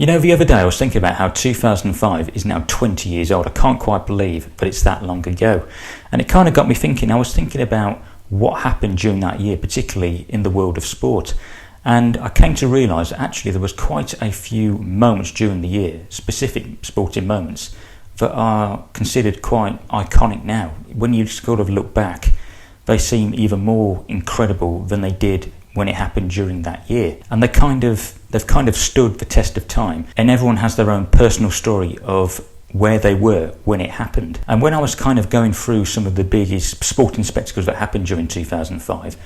You know, the other day I was thinking about how 2005 is now 20 years old. I can't quite believe, but it's that long ago. And it kind of got me thinking. I was thinking about what happened during that year, particularly in the world of sport. And I came to realise that actually there was quite a few moments during the year, specific sporting moments, that are considered quite iconic now. When you sort of look back, they seem even more incredible than they did when it happened during that year. And they've kind of stood the test of time, and everyone has their own personal story of where they were when it happened. And when I was kind of going through some of the biggest sporting spectacles that happened during 2005,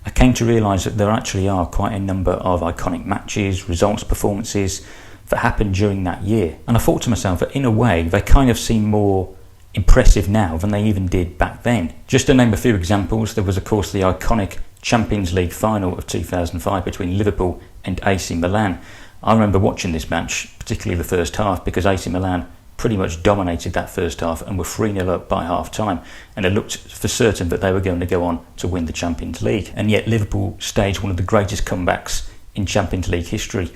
I came to realise that there actually are quite a number of iconic matches, results, performances that happened during that year. And I thought to myself that in a way they kind of seem more impressive now than they even did back then. Just to name a few examples, there was of course the iconic Champions League final of 2005 between Liverpool and AC Milan. I remember watching this match, particularly the first half, because AC Milan pretty much dominated that first half and were 3-0 up by half time, and it looked for certain that they were going to go on to win the Champions League. And yet Liverpool staged one of the greatest comebacks in Champions League history,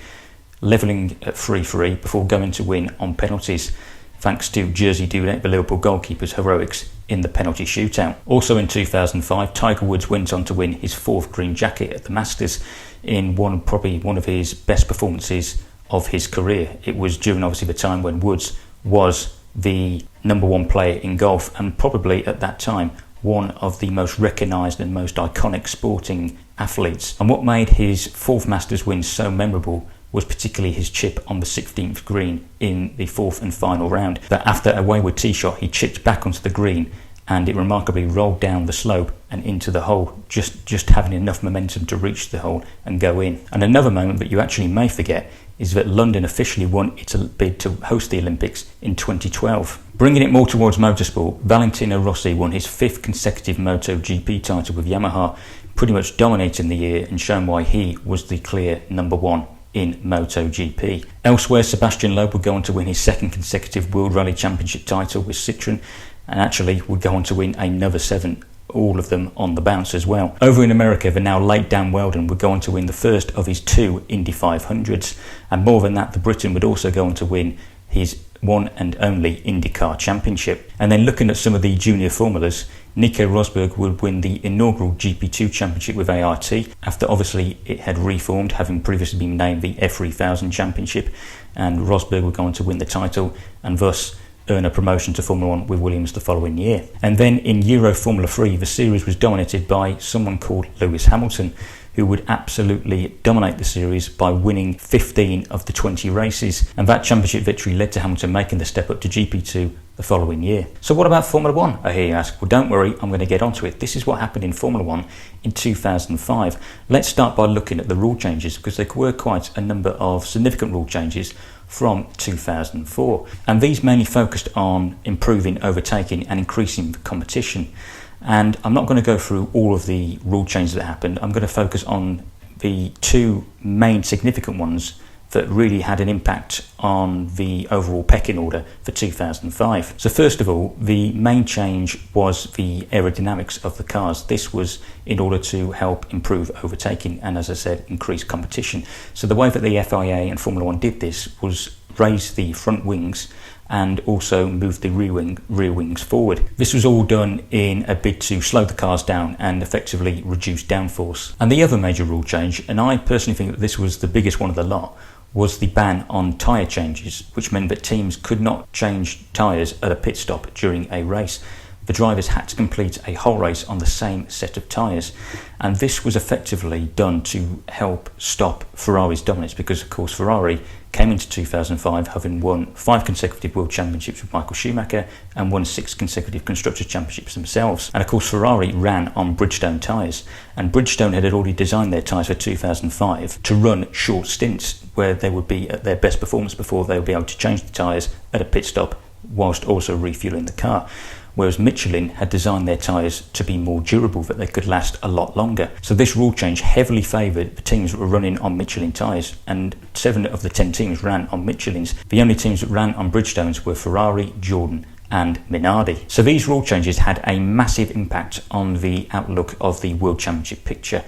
levelling at 3-3 before going to win on penalties, thanks to Jerzy Dudek, the Liverpool goalkeeper's heroics in the penalty shootout. Also in 2005, Tiger Woods went on to win his 4th green jacket at the Masters in probably one of his best performances of his career. It was during obviously the time when Woods was the #1 player in golf, and probably at that time one of the most recognised and most iconic sporting athletes. And what made his 4th Masters win so memorable was particularly his chip on the 16th green in the 4th and final round, that after a wayward tee shot he chipped back onto the green and it remarkably rolled down the slope and into the hole, just having enough momentum to reach the hole and go in. And another moment that you actually may forget is that London officially won its bid to host the Olympics in 2012. Bringing it more towards motorsport, Valentino Rossi won his 5th consecutive MotoGP title with Yamaha, pretty much dominating the year and showing why he was the clear #1 in MotoGP. Elsewhere, Sebastian Loeb would go on to win his 2nd consecutive World Rally Championship title with Citroën, and actually would go on to win another 7, all of them on the bounce as well. Over in America, the now late Dan Wheldon would go on to win the first of his 2 Indy 500s, and more than that, the Briton would also go on to win his one and only IndyCar Championship. And then looking at some of the junior formulas, Nico Rosberg would win the inaugural GP2 Championship with ART, after obviously it had reformed, having previously been named the F3000 Championship, and Rosberg would go on to win the title and thus earn a promotion to Formula 1 with Williams the following year. And then in Euro Formula 3, the series was dominated by someone called Lewis Hamilton, who would absolutely dominate the series by winning 15 of the 20 races. And that championship victory led to Hamilton making the step up to GP2 the following year. So what about Formula 1, I hear you ask? Well, don't worry, I'm going to get onto it. This is what happened in Formula 1 in 2005. Let's start by looking at the rule changes, because there were quite a number of significant rule changes from 2004. And these mainly focused on improving overtaking and increasing the competition. And I'm not going to go through all of the rule changes that happened. I'm going to focus on the 2 main significant ones that really had an impact on the overall pecking order for 2005. So first of all, the main change was the aerodynamics of the cars. This was in order to help improve overtaking and, as I said, increase competition. So the way that the FIA and Formula 1 did this was raise the front wings and also move the rear wings forward. This was all done in a bid to slow the cars down and effectively reduce downforce. And the other major rule change, and I personally think that this was the biggest one of the lot, was the ban on tyre changes, which meant that teams could not change tyres at a pit stop during a race. The drivers had to complete a whole race on the same set of tyres, and this was effectively done to help stop Ferrari's dominance, because of course Ferrari came into 2005 having won 5 consecutive World Championships with Michael Schumacher and won 6 consecutive Constructors' Championships themselves. And of course Ferrari ran on Bridgestone tyres, and Bridgestone had already designed their tyres for 2005 to run short stints where they would be at their best performance before they would be able to change the tyres at a pit stop whilst also refuelling the car. Whereas Michelin had designed their tyres to be more durable, that they could last a lot longer. So this rule change heavily favoured the teams that were running on Michelin tyres, and 7 of the 10 teams ran on Michelins. The only teams that ran on Bridgestones were Ferrari, Jordan and Minardi. So these rule changes had a massive impact on the outlook of the World Championship picture.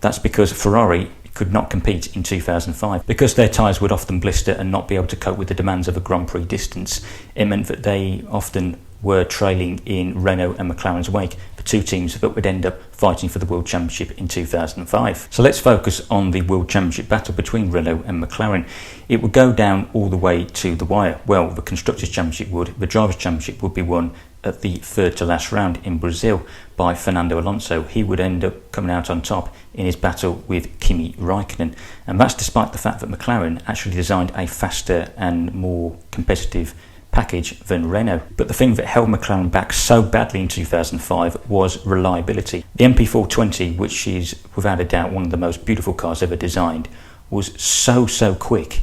That's because Ferrari could not compete in 2005. Because their tyres would often blister and not be able to cope with the demands of a Grand Prix distance, it meant that they often were trailing in Renault and McLaren's wake, the two teams that would end up fighting for the World Championship in 2005. So let's focus on the World Championship battle between Renault and McLaren. It would go down all the way to the wire. Well, the Constructors' Championship would, the Drivers' Championship would be won at the third to last round in Brazil by Fernando Alonso. He would end up coming out on top in his battle with Kimi Raikkonen, and that's despite the fact that McLaren actually designed a faster and more competitive package than Renault. But the thing that held McLaren back so badly in 2005 was reliability. The MP420, which is without a doubt one of the most beautiful cars ever designed, was so quick,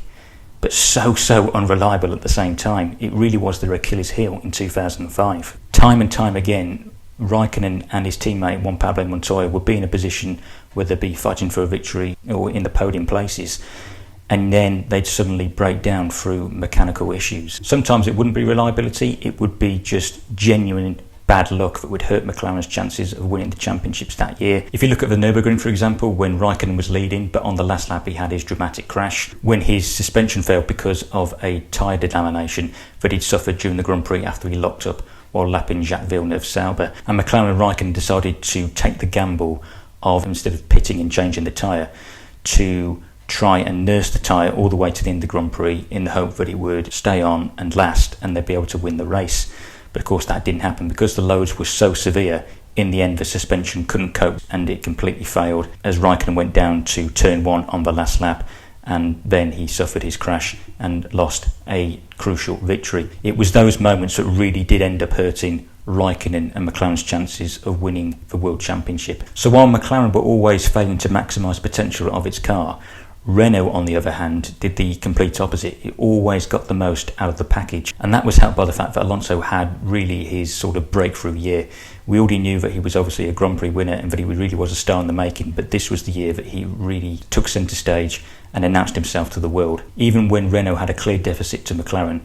but so unreliable at the same time. It really was their Achilles heel in 2005. Time and time again, Raikkonen and his teammate Juan Pablo Montoya would be in a position where they'd be fighting for a victory or in the podium places, and then they'd suddenly break down through mechanical issues. Sometimes it wouldn't be reliability, it would be just genuine bad luck that would hurt McLaren's chances of winning the championships that year. If you look at the Nürburgring, for example, when Raikkonen was leading, but on the last lap he had his dramatic crash, when his suspension failed because of a tyre delamination that he'd suffered during the Grand Prix after he locked up while lapping Jacques Villeneuve's Sauber. And McLaren and Raikkonen decided to take the gamble of, instead of pitting and changing the tyre, to try and nurse the tyre all the way to the end of the Grand Prix in the hope that it would stay on and last and they'd be able to win the race. But of course that didn't happen because the loads were so severe. In the end, the suspension couldn't cope and it completely failed as Raikkonen went down to turn 1 on the last lap, and then he suffered his crash and lost a crucial victory. It was those moments that really did end up hurting Raikkonen and McLaren's chances of winning the World Championship. So while McLaren were always failing to maximise potential of its car, Renault, on the other hand, did the complete opposite. It always got the most out of the package, and that was helped by the fact that Alonso had really his sort of breakthrough year. We already knew that he was obviously a Grand Prix winner and that he really was a star in the making, but this was the year that he really took centre stage and announced himself to the world. Even when Renault had a clear deficit to McLaren,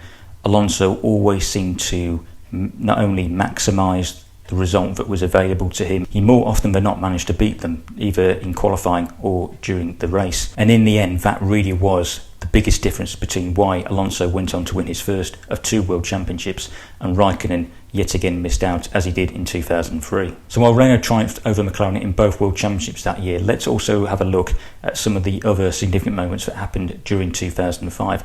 Alonso always seemed to not only maximise the result that was available to him, he more often than not managed to beat them, either in qualifying or during the race. And in the end, that really was the biggest difference between why Alonso went on to win his first of 2 World Championships and Raikkonen yet again missed out, as he did in 2003. So while Renault triumphed over McLaren in both World Championships that year, let's also have a look at some of the other significant moments that happened during 2005.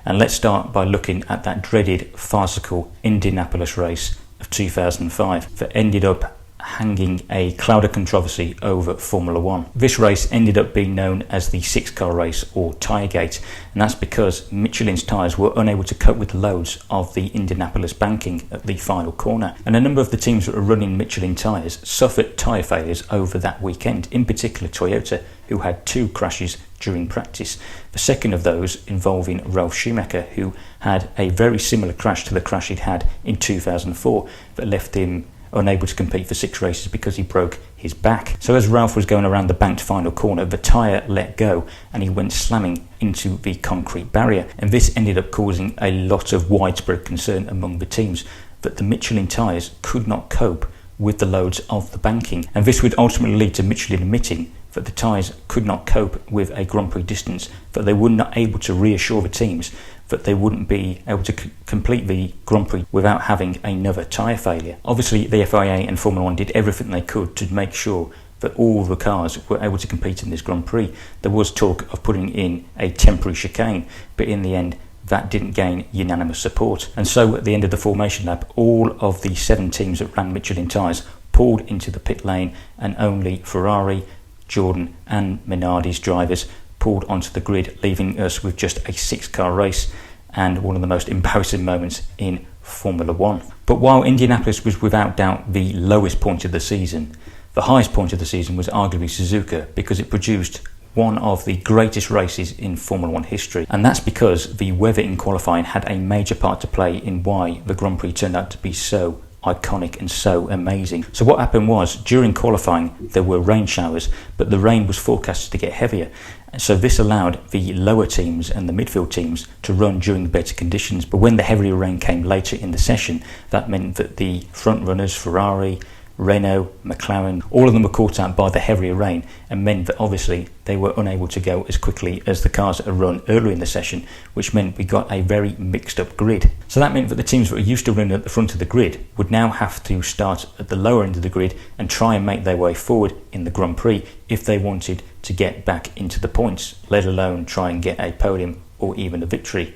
And let's start by looking at that dreaded, farcical Indianapolis race of 2005 that ended up hanging a cloud of controversy over Formula One. This race ended up being known as the 6-car race, or Tiregate, and that's because Michelin's tyres were unable to cope with the loads of the Indianapolis banking at the final corner, and a number of the teams that were running Michelin tyres suffered tyre failures over that weekend, in particular Toyota, who had 2 crashes during practice. The second of those involving Ralf Schumacher, who had a very similar crash to the crash he'd had in 2004 that left him unable to compete for 6 races because he broke his back. So as Ralf was going around the banked final corner, the tyre let go and he went slamming into the concrete barrier, and this ended up causing a lot of widespread concern among the teams that the Michelin tyres could not cope with the loads of the banking, and this would ultimately lead to Michelin admitting that the tyres could not cope with a Grand Prix distance, that they were not able to reassure the teams that they wouldn't be able to complete the Grand Prix without having another tyre failure. Obviously, the FIA and Formula One did everything they could to make sure that all the cars were able to compete in this Grand Prix. There was talk of putting in a temporary chicane, but in the end, that didn't gain unanimous support. And so at the end of the formation lap, all of the 7 teams that ran Michelin tyres pulled into the pit lane, and only Ferrari, Jordan and Minardi's drivers pulled onto the grid, leaving us with just a 6-car race and one of the most embarrassing moments in Formula One. But while Indianapolis was without doubt the lowest point of the season, the highest point of the season was arguably Suzuka, because it produced one of the greatest races in Formula One history, and that's because the weather in qualifying had a major part to play in why the Grand Prix turned out to be so iconic and so amazing. So what happened was, during qualifying there were rain showers, but the rain was forecasted to get heavier, so this allowed the lower teams and the midfield teams to run during better conditions. But when the heavier rain came later in the session, that meant that the front runners, Ferrari, Renault, McLaren, all of them were caught out by the heavier rain and meant that obviously they were unable to go as quickly as the cars that had run earlier in the session, which meant we got a very mixed up grid. So that meant that the teams that were used to running at the front of the grid would now have to start at the lower end of the grid and try and make their way forward in the Grand Prix if they wanted to get back into the points, let alone try and get a podium or even a victory.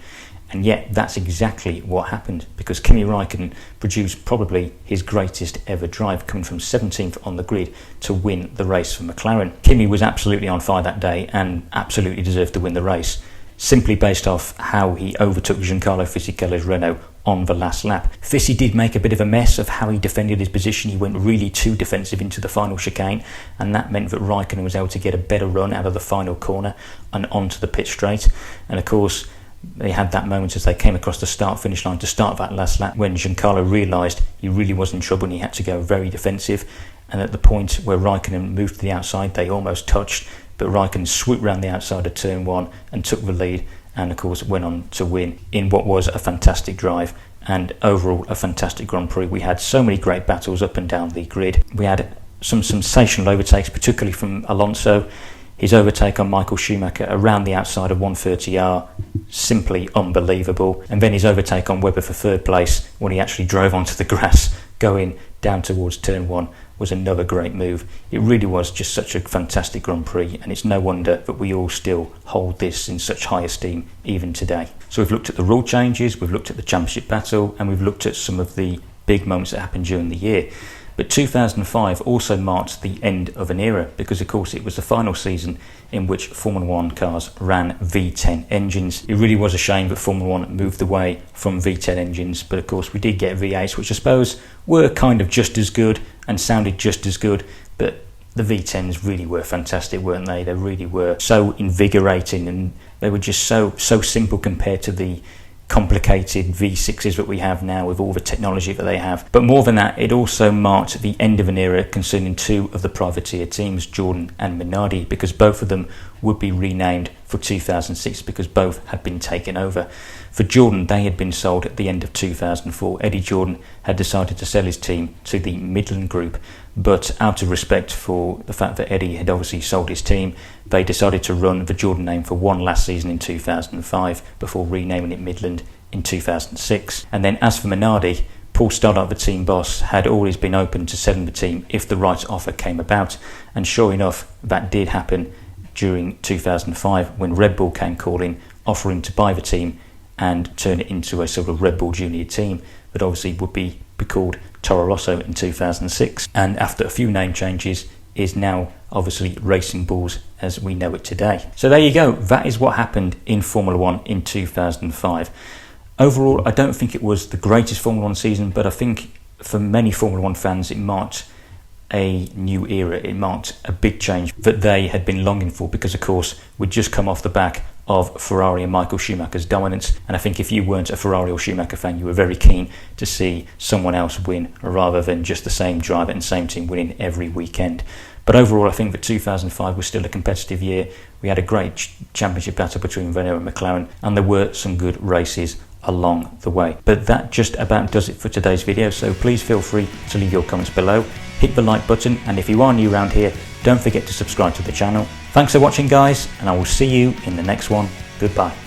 And yet that's exactly what happened, because Kimi Raikkonen produced probably his greatest ever drive, coming from 17th on the grid to win the race for McLaren. Kimi was absolutely on fire that day and absolutely deserved to win the race, simply based off how he overtook Giancarlo Fisichello's Renault on the last lap. Fisi did make a bit of a mess of how he defended his position. He went really too defensive into the final chicane, and that meant that Raikkonen was able to get a better run out of the final corner and onto the pit straight. And of course, they had that moment as they came across the start-finish line to start that last lap when Giancarlo realised he really was in trouble and he had to go very defensive. And at the point where Raikkonen moved to the outside, they almost touched, but Raikkonen swooped round the outside of turn 1 and took the lead, and of course went on to win in what was a fantastic drive and overall a fantastic Grand Prix. We had so many great battles up and down the grid. We had some sensational overtakes, particularly from Alonso. His overtake on Michael Schumacher around the outside of 130R, simply unbelievable. And then his overtake on Webber for third place when he actually drove onto the grass going down towards turn 1 was another great move. It really was just such a fantastic Grand Prix, and it's no wonder that we all still hold this in such high esteem even today. So we've looked at the rule changes, we've looked at the championship battle, and we've looked at some of the big moments that happened during the year. But 2005 also marked the end of an era, because of course it was the final season in which Formula 1 cars ran V10 engines. It really was a shame that Formula 1 moved away from V10 engines, but of course we did get V8s, which I suppose were kind of just as good and sounded just as good, but the V10s really were fantastic, weren't they? They really were so invigorating, and they were just so simple compared to the complicated V6s that we have now with all the technology that they have. But more than that, it also marked the end of an era concerning two of the privateer teams, Jordan and Minardi, because both of them would be renamed for 2006 because both had been taken over. For Jordan, they had been sold at the end of 2004. Eddie Jordan had decided to sell his team to the Midland Group, but out of respect for the fact that Eddie had obviously sold his team, they decided to run the Jordan name for one last season in 2005 before renaming it Midland in 2006. And then as for Minardi, Paul Stoddart, the team boss, had always been open to selling the team if the right offer came about, and sure enough, that did happen during 2005 when Red Bull came calling, offering to buy the team and turn it into a sort of Red Bull Junior team that obviously would be called Toro Rosso in 2006, and after a few name changes is now obviously Racing Bulls as we know it today. So there you go, that is what happened in Formula 1 in 2005. Overall, I don't think it was the greatest Formula 1 season, but I think for many Formula 1 fans it marked a new era. It marked a big change that they had been longing for, because of course we'd just come off the back of Ferrari and Michael Schumacher's dominance, and I think if you weren't a Ferrari or Schumacher fan, you were very keen to see someone else win rather than just the same driver and same team winning every weekend. But overall, I think that 2005 was still a competitive year. We had a great championship battle between Renault and McLaren, and there were some good races along the way. But that just about does it for today's video, so please feel free to leave your comments below, hit the like button, and if you are new around here, don't forget to subscribe to the channel. Thanks for watching guys, and I will see you in the next one. Goodbye.